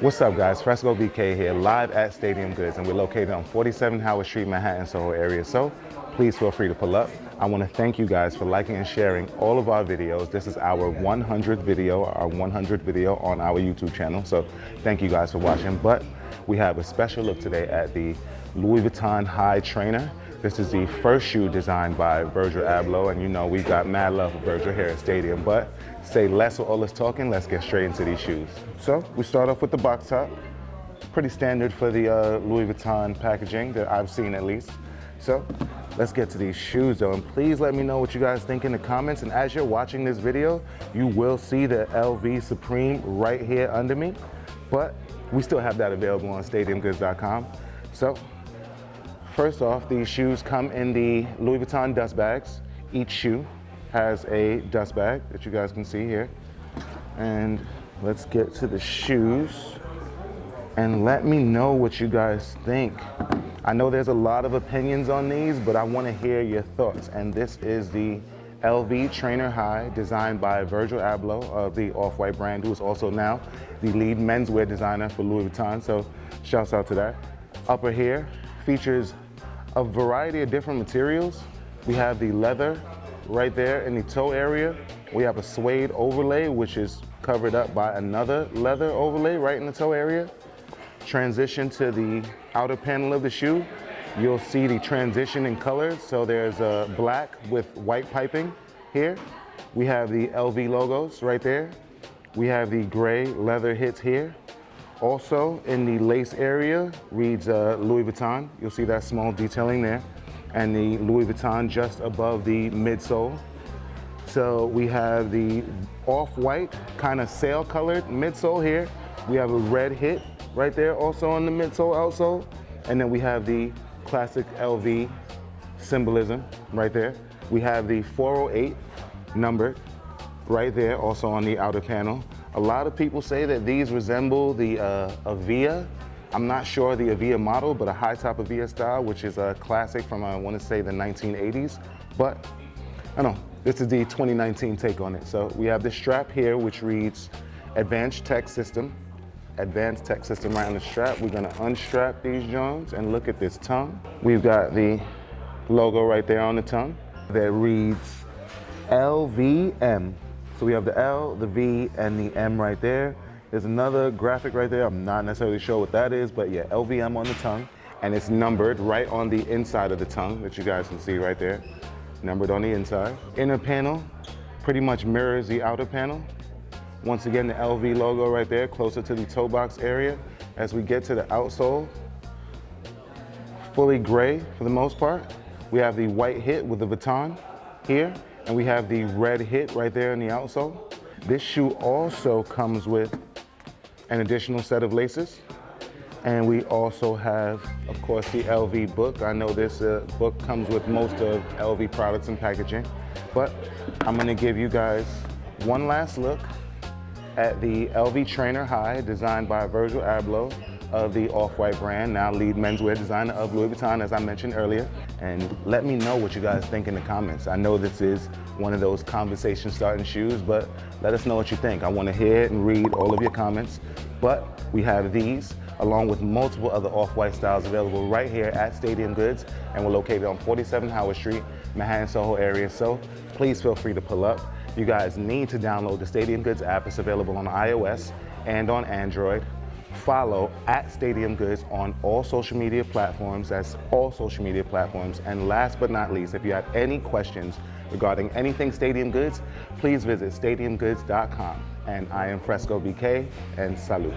What's up, guys? Fresco BK here, live at Stadium Goods, and we're located on 47 Howard Street, Manhattan, Soho area. So please feel free to pull up. I want to thank you guys for liking and sharing all of our videos. This is our 100th video, on our YouTube channel. So thank you guys for watching. But we have a special look today at the Louis Vuitton High Trainer. This is the first shoe designed by Virgil Abloh, and you know we've got mad love for Virgil here at Stadium. But say less with all this talking, let's get straight into these shoes. So we start off with the box top. Pretty standard for the Louis Vuitton packaging that I've seen at least. So let's get to these shoes though, and please let me know what you guys think in the comments. And as you're watching this video, you will see the LV Supreme right here under me, but we still have that available on stadiumgoods.com. So first off, these shoes come in the Louis Vuitton dust bags. Each shoe has a dust bag that you guys can see here. And let's get to the shoes and let me know what you guys think. I know there's a lot of opinions on these, but I want to hear your thoughts. And this is the LV Trainer High, designed by Virgil Abloh of the Off-White brand, who is also now the lead menswear designer for Louis Vuitton. So shouts out to that. Upper here features a variety of different materials. We have the leather right there in the toe area. We have a suede overlay, which is covered up by another leather overlay right in the toe area. Transition to the outer panel of the shoe. You'll see the transition in colors. So there's black with white piping here. We have the LV logos right there. We have the gray leather hits here. Also in the lace area reads Louis Vuitton. You'll see that small detailing there. And the Louis Vuitton just above the midsole. So we have the off-white, kind of sail colored midsole here. We have a red hit right there also on the midsole, outsole. And then we have the classic LV symbolism right there. We have the 408 numbered right there also on the outer panel. A lot of people say that these resemble the Avia. I'm not sure the Avia model, but a high top Avia style, which is a classic from, I want to say, the 1980s. But I don't know, this is the 2019 take on it. So we have this strap here, which reads Advanced Tech System. Advanced Tech System right on the strap. We're gonna unstrap these joints and look at this tongue. We've got the logo right there on the tongue that reads LVM. So we have the L, the V, and the M right there. There's another graphic right there. I'm not necessarily sure what that is, but yeah, LVM on the tongue. And it's numbered right on the inside of the tongue that you guys can see right there. Numbered on the inside. Inner panel pretty much mirrors the outer panel. Once again, the LV logo right there, closer to the toe box area. As we get to the outsole, fully gray for the most part. We have the white hit with the Vuitton here. And we have the red hit right there in the outsole. This shoe also comes with an additional set of laces. And we also have, of course, the LV book. I know this book comes with most of LV products and packaging, but I'm gonna give you guys one last look at the LV Trainer High, designed by Virgil Abloh of the Off-White brand, now lead menswear designer of Louis Vuitton, as I mentioned earlier. And let me know what you guys think in the comments. I know this is one of those conversation starting shoes, but let us know what you think. I want to hear and read all of your comments. But we have these, along with multiple other Off-White styles available right here at Stadium Goods, and we're located on 47 Howard Street, Manhattan, Soho area. So please feel free to pull up. You guys need to download the Stadium Goods app. It's available on iOS and on Android. Follow at Stadium Goods on all social media platforms. That's all social media platforms. And last but not least, if you have any questions regarding anything Stadium Goods, please visit stadiumgoods.com. And I am Fresco BK, and salute.